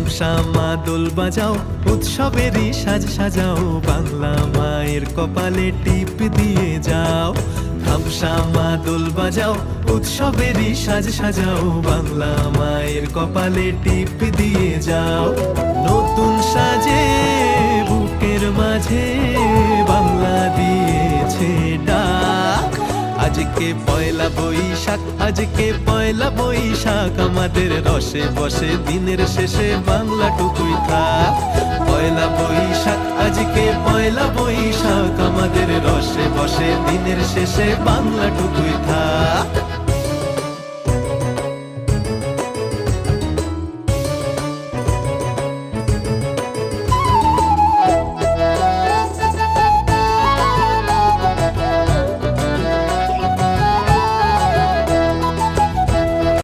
ধামসা মা দোল বাজাও, উৎসবেরই সাজ সাজাও, বাংলা মায়ের কপালে টিপ দিয়ে যাও। ধামসা মা দোল বাজাও, উৎসবেরই সাজ সাজাও, বাংলা মায়ের কপালে টিপ দিয়ে যাও। নতুন সাজে বুকের মাঝে বাংলা দিয়েছে ডাক। আজকে পয়লা বৈশাখ, আজকে পয়লা বৈশাখ, আমাদের রসে বসে দিনের শেষে বাংলাটুকুই থাক। পয়লা বৈশাখ, আজকে পয়লা বৈশাখ, আমাদের রসে বসে দিনের শেষে বাংলাটুকুই থাক।